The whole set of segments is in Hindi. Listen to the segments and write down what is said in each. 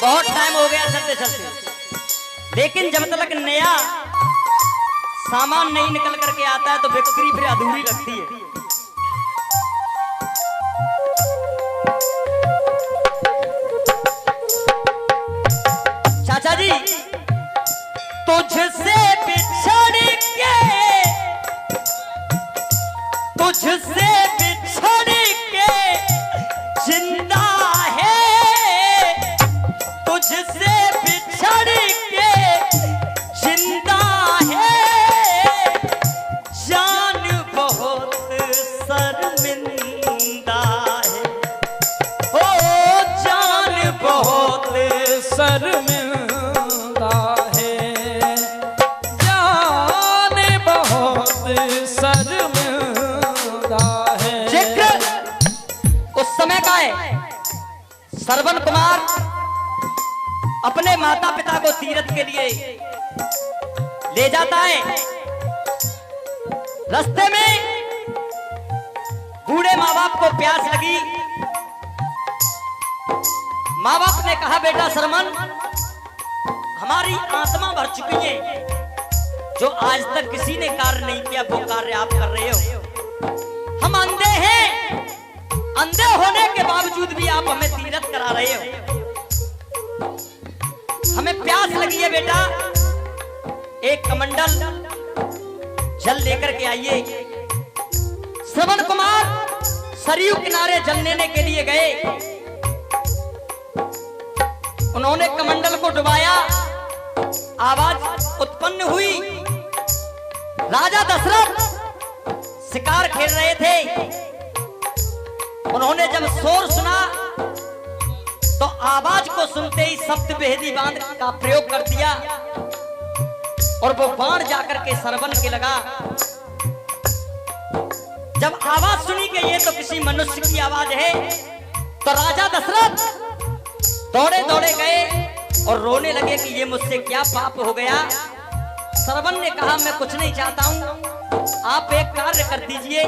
बहुत टाइम हो गया चलते चलते, लेकिन जब तक नया सामान नहीं निकल करके आता है तो बिक्री फिर अधूरी लगती है। चाचा जी, तुझसे बिछड़ के, तुझसे बिछड़ के जिंदा है, तुझसे बिछड़ के जिंदा है, जान बहुत शर्मिंदा है, ओ जान बहुत शर्मिंदा है, जान बहुत शर्मिंदा है। जिक्र उस समय का है। श्रवण कुमार अपने माता पिता को तीर्थ के लिए ले जाता है। रास्ते में बूढ़े माँ बाप को प्यास लगी। माँ बाप ने कहा, बेटा श्रवण, हमारी आत्मा भर चुकी है, जो आज तक किसी ने कार्य नहीं किया वो कार्य आप कर रहे हो। हम अंधे हैं, अंधे होने के बावजूद भी आप हमें तीर्थ करा रहे हो। हमें प्यास लगी है बेटा, एक कमंडल जल लेकर के आइए। श्रवण कुमार सरयू किनारे जल लेने के लिए गए। उन्होंने कमंडल को डुबाया, आवाज उत्पन्न हुई। राजा दशरथ शिकार खेल रहे थे। उन्होंने जब शोर सुना तो आवाज को सुनते ही सप्त भेदी बाण का प्रयोग कर दिया और वो बाण जाकर के श्रवण के लगा। जब आवाज सुनी कि ये तो किसी मनुष्य की आवाज है, तो राजा दशरथ दौड़े दौड़े गए और रोने लगे कि ये मुझसे क्या पाप हो गया। श्रवण ने कहा, मैं कुछ नहीं चाहता हूं, आप एक कार्य कर दीजिए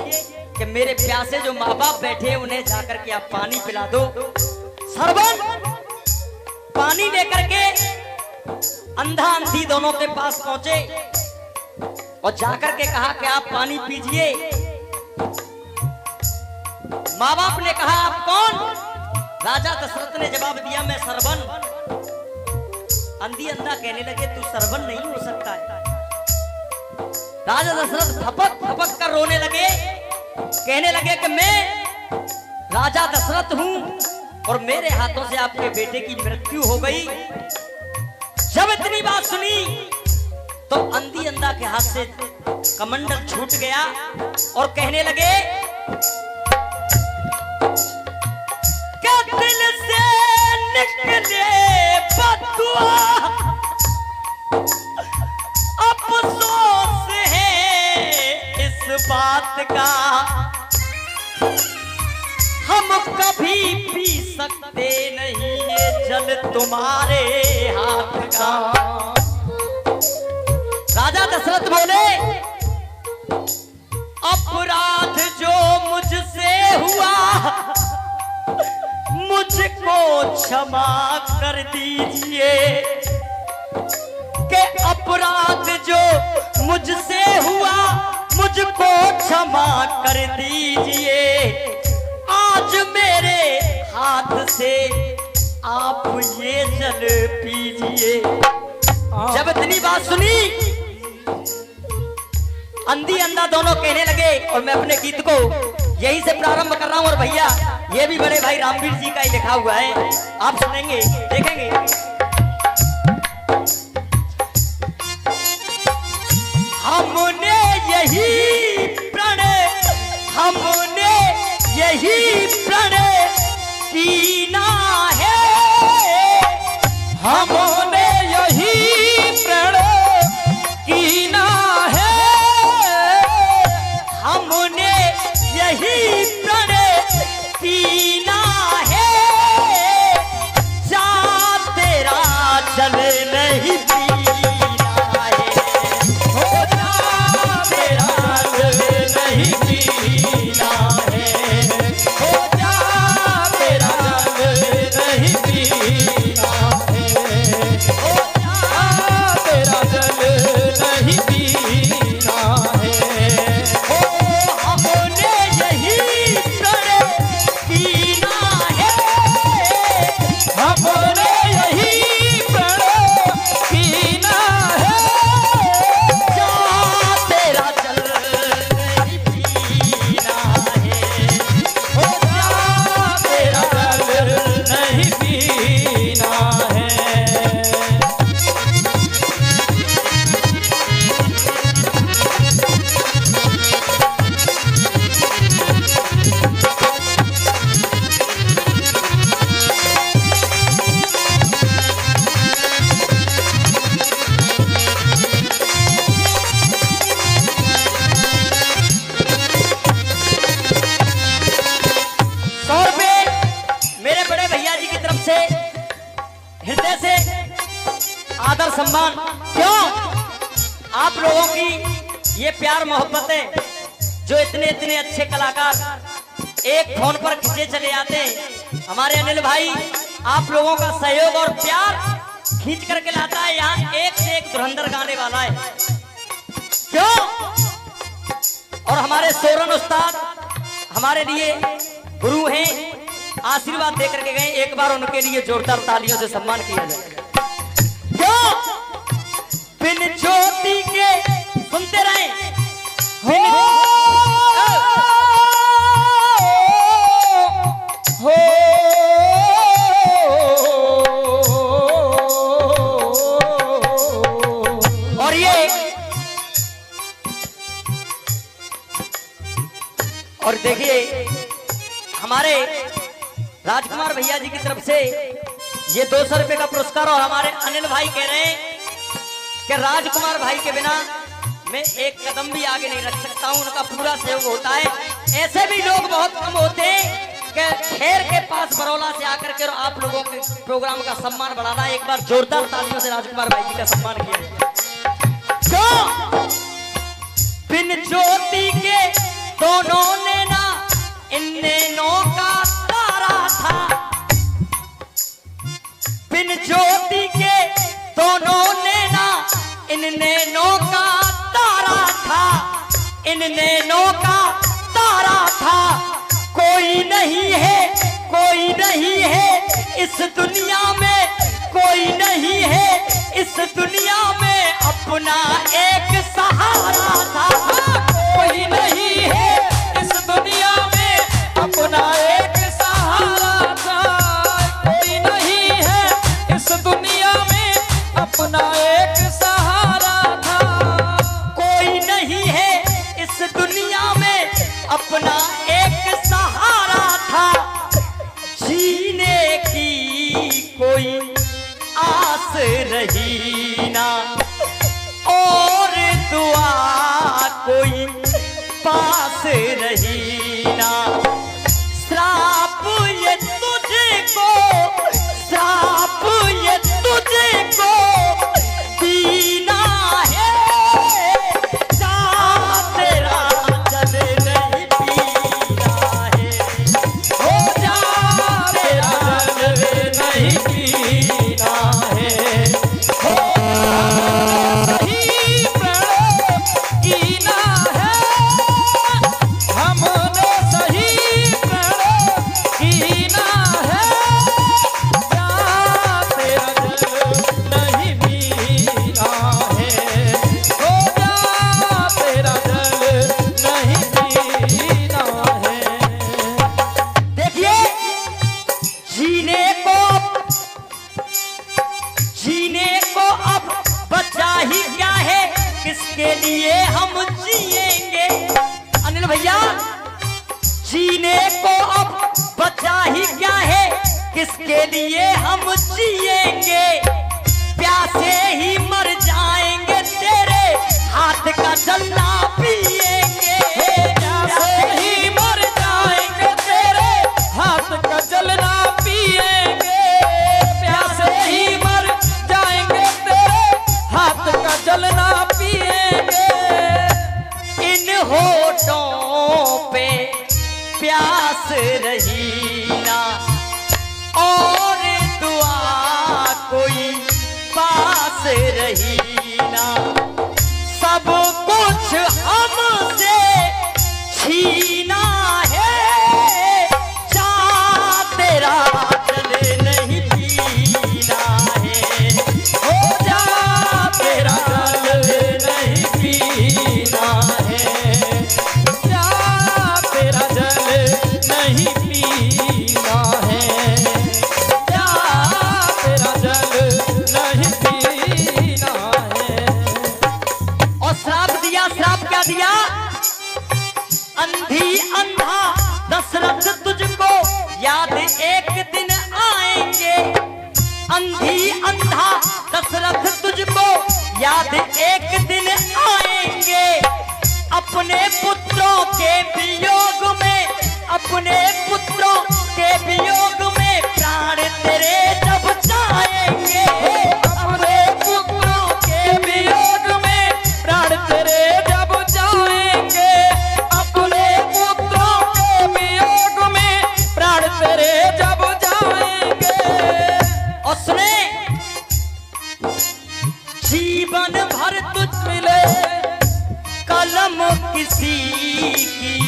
कि मेरे प्यासे जो माँ बाप बैठे हैं उन्हें जाकर के आप पानी पिला दो। श्रवण पानी लेकर के अंधा अंधी दोनों के पास पहुंचे और जाकर के कहा कि आप पानी पीजिए। माँ बाप ने कहा, आप कौन? राजा दशरथ ने जवाब दिया, मैं श्रवण। अंधी अंधा कहने लगे, तू श्रवण नहीं हो सकता है। राजा दशरथ थपक थपक कर रोने लगे, कहने लगे कि मैं राजा दशरथ हूं और मेरे हाथों से आपके बेटे की मृत्यु हो गई। जब इतनी बात सुनी तो अंधी अंधा के हाथ से कमंडल छूट गया और कहने लगे, क्या दिल से निकले बदुआ, अफसोस है इस बात का, हम कभी पी सकते नहीं ये जल तुम्हारे हाथ का। राजा दशरथ बोले, अपराध जो मुझसे हुआ मुझको क्षमा कर दीजिए, कि अपराध जो मुझसे हुआ मुझको क्षमा कर दीजिए। आज मेरे हाथ से आप ये जल पीजिए। जब इतनी बात सुनी, अंधी अंधा दोनों कहने लगे, और मैं अपने गीत को यही से प्रारंभ कर रहा हूं। और भैया ये भी बड़े भाई रामवीर जी का ही लिखा हुआ है, आप सुनेंगे देखेंगे। हमने यही प्रण, हमने यही प्रण पीना है, हमने यही प्रण कीना है, हमने यही प्रण पीना है, जा तेरा जल नहीं पीना है, हो जा तेरा जल नहीं पीना है, हो जा तेरा जल नहीं पीना है। सम्मान। क्यों? आप लोगों की ये प्यार मोहब्बत है, जो इतने इतने अच्छे कलाकार एक फोन पर खींचे चले आते हैं। हमारे अनिल भाई आप लोगों का सहयोग और प्यार खींच करके लाता है। यहाँ एक से एक धुरंधर गाने वाला है। क्यों? और हमारे सोरन उस्ताद हमारे लिए गुरु हैं, आशीर्वाद दे करके गए। एक बार उनके लिए जोरदार तालियों से सम्मान किया जाए। क्यों? बिन ज्योति के सुनते रहे हो और और देखिए हमारे राजकुमार भैया जी की तरफ से ये 200 रुपए का पुरस्कार। और हमारे अनिल भाई कह रहे हैं कि राजकुमार भाई के बिना मैं एक कदम भी आगे नहीं रख सकता हूं, उनका पूरा सहयोग होता है। ऐसे भी लोग बहुत कम होते हैं कि खैर के पास बरौला से आकर के और आप लोगों के प्रोग्राम का सम्मान बढ़ाना। एक बार जोरदार तालियों से राजकुमार भाई जी का सम्मान किया। क्यों? बिन ज्योति के दोनों ने ना इन नैनों का तारा था। बिन ज्योति के दोनों ने ना इन नैनों का तारा था। इन नैनों का तारा था। कोई नहीं है, कोई नहीं है इस दुनिया में, कोई नहीं है इस दुनिया में अपना एक सहारा था। कोई नहीं है इस दुनिया में अपना एक सहारा था। कोई नहीं है इस दुनिया में अपना एक सहारा था। कोई नहीं है इस दुनिया में अपना एक सहारा था। जीने की कोई आस रही ना और दुआ कोई पास रही ना। श्राप ये तुझको, श्राप ये तुझको दीना है। जा तेरा जल नहीं पीना है। हो जा तेरा जल नहीं पीना है। हो सही प्रणव कीना है। हमने सही प्रणव कीना है। जा तेरा जल नहीं पीना है। हो जा तेरा जल नहीं पीना है। देखिए जीने को अब बचा ही क्या है, किसके लिए हम जिएंगे। अनिल भैया, जीने को अब बचा ही क्या है, किसके लिए हम जिएंगे। प्यासे ही मर जाएंगे, तेरे हाथ का जलना पिएंगे। प्यासे ही मर जाएंगे, तेरे हाथ का जलना पिएंगे। प्यासे ही मर जाएंगे, तेरे हाथ का जलना पिएंगे। इन होठों पे प्यास रही ना और दुआ कोई पास रही ना। सब कुछ हमसे छीना है। जा तेरा जल नहीं पीना है। हो जा तेरा जल नहीं पीना है। जा तेरा जल नहीं पीना है। जा तेरा जल नहीं पीना है। और श्राप दिया। श्राप क्या दिया? अंधी अंधा दशरथ तुझको याद एक दिन आएंगे। अंधी अंधा दशरथ तुझको याद एक दिन आएंगे। अपने पुत्रों के वियोग में, अपने पुत्रों के वियोग में प्राण तेरे जब जाएंगे। अपने पुत्रों किसी की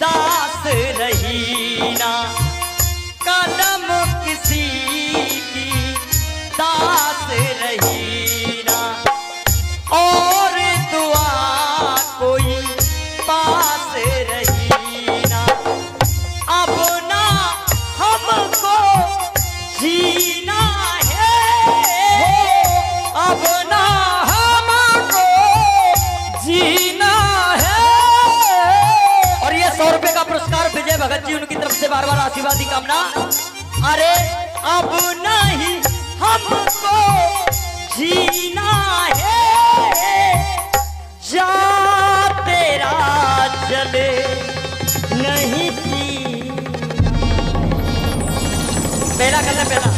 दास रही ना, कदम किसी की दास रही ना, और दुआ कोई पास रही ना। अब ना हमको जीना है, अब ना हमको जीना है। और ये 100 रुपए का पुरस्कार विजय भगत जी, उनकी तरफ से बार बार आशीर्वाद की कामना। अरे अब नहीं हमको जीना है, जा तेरा चले नहीं जीना। पहला कर ले पहला।